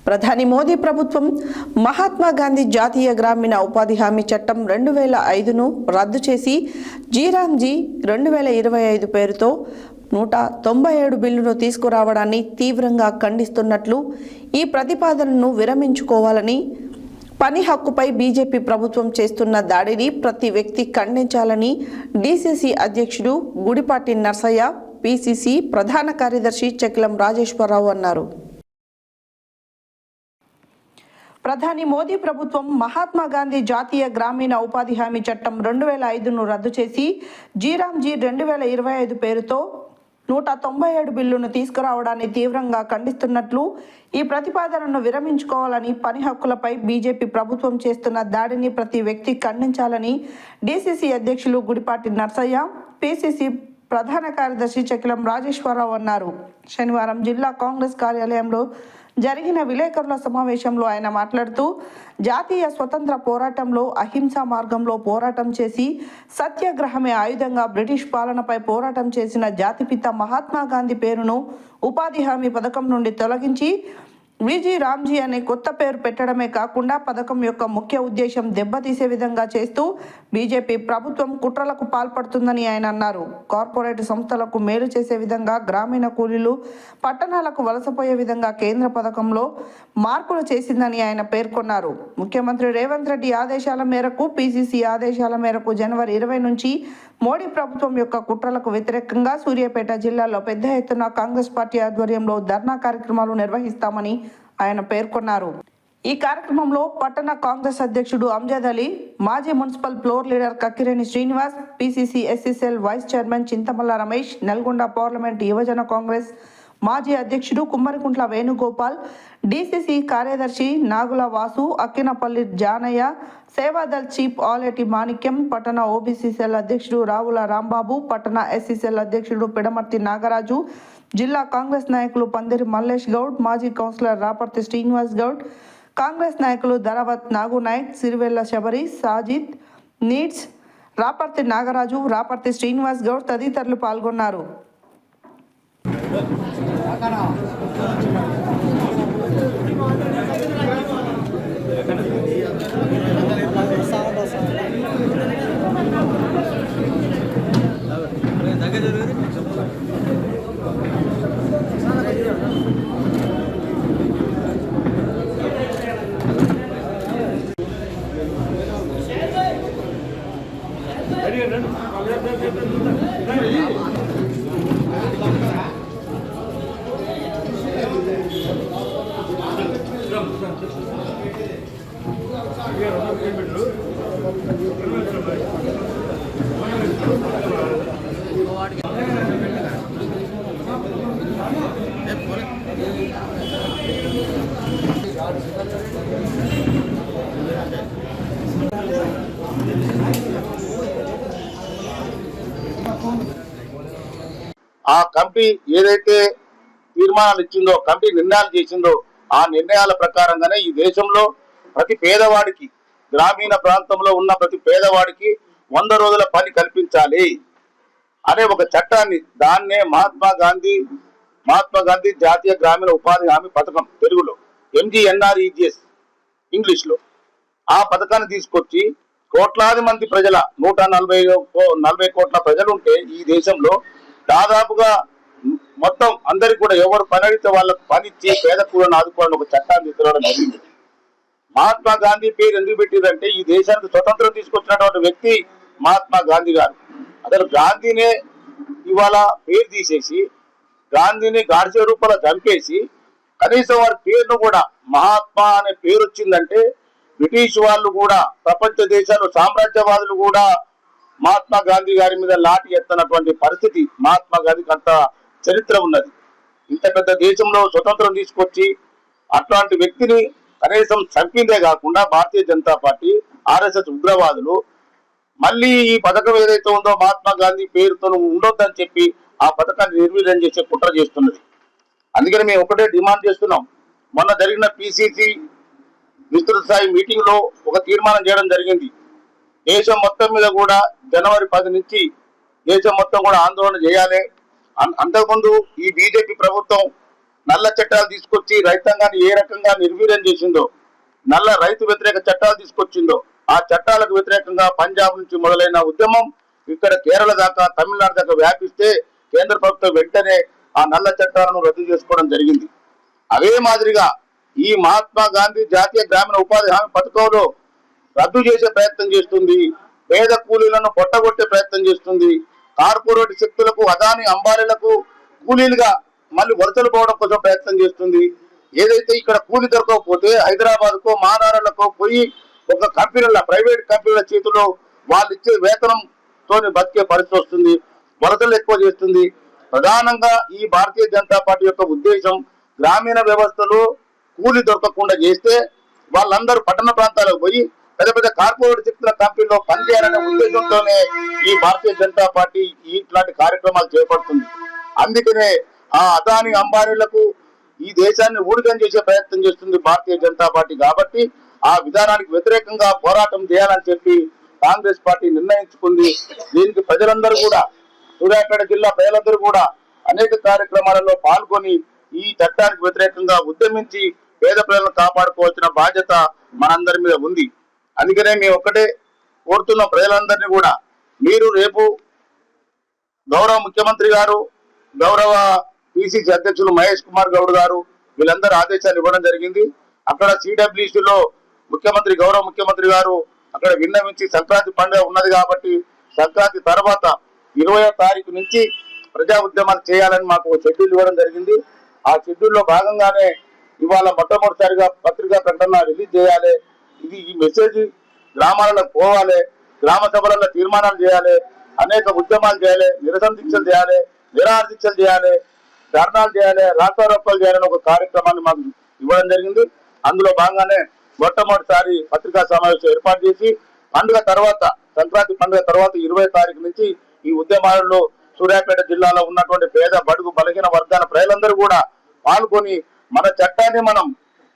ప్రధాని మోదీ ప్రభుత్వం మహాత్మా గాంధీ జాతీయ గ్రామీణ ఉపాధి హామీ చట్టం 2005ను రద్దు చేసి జీరాంజీ 2025 పేరుతో 197 బిల్లును తీసుకురావడాన్ని తీవ్రంగా ఖండిస్తున్నట్లు, ఈ ప్రతిపాదనను విరమించుకోవాలని, పని హక్కుపై బీజేపీ ప్రభుత్వం చేస్తున్న దాడిని ప్రతి వ్యక్తి ఖండించాలని డీసీసీ అధ్యక్షుడు గుడిపాటి నర్సయ్య, పీసీసీ ప్రధాన కార్యదర్శి చక్లం రాజేశ్వరరావు అన్నారు. ప్రధాని మోదీ ప్రభుత్వం మహాత్మా గాంధీ జాతీయ గ్రామీణ ఉపాధి హామీ చట్టం 2005ను రద్దు చేసి జీరాంజీ 2025 పేరుతో 197 బిల్లును తీసుకురావడాన్ని తీవ్రంగా ఖండిస్తున్నట్లు, ఈ ప్రతిపాదనను విరమించుకోవాలని, పని హక్కులపై బీజేపీ ప్రభుత్వం చేస్తున్న దాడిని ప్రతి వ్యక్తి ఖండించాలని డీసీసీ అధ్యక్షులు గుడిపాటి నర్సయ్య, పీసీసీ ప్రధాన కార్యదర్శి చక్లం రాజేశ్వరరావు అన్నారు. శనివారం జిల్లా కాంగ్రెస్ కార్యాలయంలో జరిగిన విలేకరుల సమావేశంలో ఆయన మాట్లాడుతూ, జాతీయ స్వతంత్ర పోరాటంలో అహింసా మార్గంలో పోరాటం చేసి సత్యాగ్రహమే ఆయుధంగా బ్రిటిష్ పాలనపై పోరాటం చేసిన జాతిపిత మహాత్మా గాంధీ పేరును ఉపాధి హామీ పథకం నుండి తొలగించి విజీ రామ్జీ అనే కొత్త పేరు పెట్టడమే కాకుండా పథకం యొక్క ముఖ్య ఉద్దేశం దెబ్బతీసే విధంగా చేస్తూ బీజేపీ ప్రభుత్వం కుట్రలకు పాల్పడుతుందని ఆయన అన్నారు. కార్పొరేట్ సంస్థలకు మేలు చేసే విధంగా, గ్రామీణ కూలీలు పట్టణాలకు వలసపోయే విధంగా కేంద్ర పథకంలో మార్పులు చేసిందని ఆయన పేర్కొన్నారు. ముఖ్యమంత్రి రేవంత్ రెడ్డి ఆదేశాల మేరకు, పీసీసీ ఆదేశాల మేరకు జనవరి 20 నుంచి మోడీ ప్రభుత్వం యొక్క కుట్రలకు వ్యతిరేకంగా సూర్యాపేట జిల్లాలో పెద్ద ఎత్తున కాంగ్రెస్ పార్టీ ఆధ్వర్యంలో ధర్నా కార్యక్రమాలు నిర్వహిస్తామని ఆయన పేర్కొన్నారు. ఈ కార్యక్రమంలో పట్టణ కాంగ్రెస్ అధ్యక్షుడు అంజద్ అలీ, మాజీ municipal floor leader Kakkireni Srinivas, PCC SCCL vice chairman Chintamalla Ramesh, Nalgonda parliament యువజన కాంగ్రెస్ మాజీ అధ్యక్షుడు కుమ్మరికుంట్ల వేణుగోపాల్, డీసీసీ కార్యదర్శి నాగుల వాసు, అక్కినపల్లి జానయ్య, సేవాదల్ చీఫ్ ఆలేటి మాణిక్యం, పట్టణ ఓబీసీ సెల్ అధ్యక్షుడు రావుల రాంబాబు, పట్టణ ఎస్సీసీఎల్ అధ్యక్షుడు పిడమర్తి నాగరాజు, జిల్లా కాంగ్రెస్ నాయకులు పందిరి మల్లేష్ గౌడ్, మాజీ కౌన్సిలర్ రాపర్తి శ్రీనివాస్ గౌడ్, కాంగ్రెస్ నాయకులు ధరవత్ నాగునాయక్, సిరివెల్ల శబరి, సాజిద్, నీడ్స్, రాపర్తి నాగరాజు, రాపర్తి శ్రీనివాస్ గౌడ్ తదితరులు పాల్గొన్నారు. ఆ కమిటీ ఏదైతే తీర్మానాలు ఇచ్చిందో, కమిటీ నిర్ణయాలు చేసిందో, ఆ నిర్ణయాల ప్రకారంగానే ఈ దేశంలో ప్రతి పేదవాడికి, గ్రామీణ ప్రాంతంలో ఉన్న ప్రతి పేదవాడికి 100 రోజుల పని కల్పించాలి అనే ఒక చట్టాన్ని, దాన్నే మహాత్మా గాంధీ జాతీయ గ్రామీణ ఉపాధి హామీ పథకం, తెలుగులో MGNREGS ఇంగ్లీష్లో, ఆ పథకాన్ని తీసుకొచ్చి కోట్లాది మంది ప్రజల 140 కోట్ల ప్రజలుంటే ఈ దేశంలో దాదాపుగా మొత్తం అందరికి కూడా ఎవరు పని అడిగితే వాళ్ళకు పనిచ్చి పేద కూలను ఆదుకోవాలని ఒక చట్టాన్ని తీసుకురావడం జరిగింది. మహాత్మా గాంధీ పేరు ఎందుకు పెట్టిందంటే, ఈ దేశానికి స్వతంత్రం తీసుకొచ్చినటువంటి వ్యక్తి మహాత్మా గాంధీ గారు. అసలు గాంధీనే ఇవాళ పేరు తీసేసి, గాంధీని గాడ్సే రూపంలో చంపేసి, కనీసం వారి పేరును కూడా మహాత్మా అనే పేరు వచ్చిందంటే, బ్రిటిష్ వాళ్ళు కూడా, ప్రపంచ దేశాలు, సామ్రాజ్యవాదులు కూడా మహాత్మా గాంధీ గారి మీద లాఠీ ఎత్తనటువంటి పరిస్థితి మహాత్మా గాంధీకి అంత చరిత్ర ఉన్నది. ఇంత పెద్ద దేశంలో స్వతంత్రం తీసుకొచ్చి అట్లాంటి వ్యక్తిని కనీసం చంపిందే కాకుండా భారతీయ జనతా పార్టీ, RSS ఉగ్రవాదులు మళ్ళీ ఈ పథకం ఏదైతే ఉందో మహాత్మా గాంధీ పేరుతో ఉండొద్దని చెప్పి ఆ పథకాన్ని నిర్వీర్యం చేసే కుట్ర చేస్తున్నది. అందుకని మేము ఒకటే డిమాండ్ చేస్తున్నాం. మొన్న జరిగిన PCC విస్తృత స్థాయి మీటింగ్ లో ఒక తీర్మానం చేయడం జరిగింది. దేశం మొత్తం మీద కూడా జనవరి 10 నుంచి దేశం మొత్తం కూడా ఆందోళన చేయాలి. అంతకుముందు ఈ బీజేపీ ప్రభుత్వం నల్ల చట్టాలు తీసుకొచ్చి రైతాంగాన్ని ఏ రకంగా నిర్వీర్యం చేసిందో, నల్ల రైతు వ్యతిరేక చట్టాలు తీసుకొచ్చిందో, ఆ చట్టాలకు వ్యతిరేకంగా పంజాబ్ నుంచి మొదలైన ఉద్యమం ఇక్కడ కేరళ దాకా, తమిళనాడు దాకా వ్యాపిస్తే కేంద్ర ప్రభుత్వం వెంటనే ఆ నల్ల చట్టాలను రద్దు చేసుకోవడం జరిగింది. అదే మాదిరిగా ఈ మహాత్మా గాంధీ జాతీయ గ్రామీణ ఉపాధి హామీ పథకంలో రద్దు చేసే ప్రయత్నం చేస్తుంది. పేద కూలీలను పొట్టగొట్టే ప్రయత్నం చేస్తుంది. కార్పొరేట్ శక్తులకు, అదాని అంబానీలకు కూలీలుగా మళ్ళీ వలసలు పోవడం కోసం ప్రయత్నం చేస్తుంది. ఏదైతే ఇక్కడ కూలి దొరకకపోతే హైదరాబాద్ కో మహానగరాలకు పోయి ఒక కంపెనీల, ప్రైవేట్ కంపెనీల చేతిలో వాళ్ళు ఇచ్చే వేతనంతో బతికే పరిస్థితి వస్తుంది. వలసలు ఎక్కువ చేస్తుంది. ప్రధానంగా ఈ భారతీయ జనతా పార్టీ యొక్క ఉద్దేశం గ్రామీణ వ్యవస్థలో కూలి దొరకకుండా చేస్తే వాళ్ళందరూ పట్టణ ప్రాంతాలకు పోయి పెద్ద పెద్ద కార్పొరేట్ శక్తుల కంపెనీలో పనిచేయాలనే ఉద్దేశంతోనే ఈ భారతీయ జనతా పార్టీ ఇట్లాంటి కార్యక్రమాలు చేపడుతుంది. అందుకనే ఆ అదాని అంబానీలకు ఈ దేశాన్ని ఊడిగం చేసే ప్రయత్నం చేస్తుంది భారతీయ జనతా పార్టీ. కాబట్టి ఆ విధానానికి వ్యతిరేకంగా పోరాటం చేయాలని చెప్పి కాంగ్రెస్ పార్టీ నిర్ణయించుకుంది. దీనికి ప్రజలందరూ కూడా, సూర్యాపేట జిల్లా ప్రజలందరూ కూడా అనేక కార్యక్రమాలలో పాల్గొని ఈ చట్టానికి వ్యతిరేకంగా ఉద్యమించి పేద ప్రజలను కాపాడుకోవాల్సిన బాధ్యత మనందరి మీద ఉంది. అందుకనే మేము ఒక్కటే కోరుతున్న ప్రజలందరినీ కూడా, మీరు రేపు గౌరవ ముఖ్యమంత్రి గారు, గౌరవ పిసిసి అధ్యక్షులు మహేష్ కుమార్ గౌడ్ గారు వీళ్ళందరూ ఆదేశాలు ఇవ్వడం జరిగింది. అక్కడ సిడబ్ల్యూసిలో ముఖ్యమంత్రి, గౌరవ ముఖ్యమంత్రి గారు అక్కడ విన్నవించి సంక్రాంతి పండుగ ఉన్నది కాబట్టి సంక్రాంతి తర్వాత 20వ తారీఖు నుంచి ప్రజా ఉద్యమాలు చేయాలని మాకు షెడ్యూల్ ఇవ్వడం జరిగింది. ఆ షెడ్యూల్లో భాగంగానే ఇవాళ మొట్టమొదటిసారిగా పత్రికా ప్రకటన రిలీజ్ చేయాలి. ఇది ఈ మెసేజ్ గ్రామాలలో పోవాలి, గ్రామ సభలలో తీర్మానాలు చేయాలి, అనేక ఉద్యమాలు చేయాలి, నిరసన దీక్షలు చేయాలి, నిరాహార దీక్షలు చేయాలి, ధర్నాలు చేయాలి, రాస్తారోకోలు చేయాలని ఒక కార్యక్రమాన్ని మాకు ఇవ్వడం జరిగింది. అందులో భాగంగానే మొట్టమొదటిసారి పత్రికా సమావేశం ఏర్పాటు చేసి పండుగ తర్వాత, సంక్రాంతి పండుగ తర్వాత 20వ తారీఖు నుంచి ఈ ఉద్యమాలలో సూర్యాపేట జిల్లాలో ఉన్నటువంటి పేద, బడుగు, బలహీన వర్గాల ప్రజలందరూ కూడా పాల్గొని మన చట్టాన్ని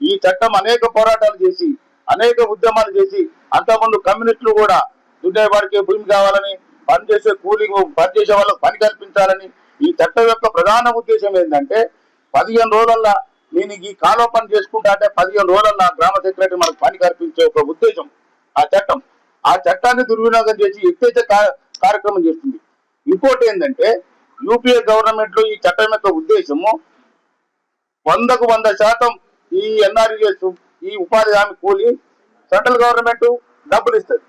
ఈ చట్టం అనేక పోరాటాలు చేసి, అనేక ఉద్యమాలు చేసి, అంతకుముందు కమ్యూనిస్టులు కూడా దున్నేవాడికి భూమి కావాలని, పనిచేసే పనిచేసే వాళ్ళకు పని కల్పించాలని, ఈ చట్టం యొక్క ప్రధాన ఉద్దేశం ఏంటంటే 15 రోజులల్లా నేను ఈ కాలువ పని చేసుకుంటా అంటే 15 రోజులల్లా గ్రామ సెక్రటరీ మనకు పని కల్పించే ఒక ఉద్దేశం ఆ చట్టం. ఆ చట్టాన్ని దుర్వినియోగం చేసి ఎత్తేసే కార్యక్రమం చేస్తుంది. ఇంకోటి ఏంటంటే యూపీఏ గవర్నమెంట్ లో ఈ చట్టం యొక్క ఉద్దేశము 100కు 100% ఈ ఎన్ఆర్ఈఎస్, ఈ ఉపాధి హామీ కూలి సెంట్రల్ గవర్నమెంట్ డబ్బులు ఇస్తుంది.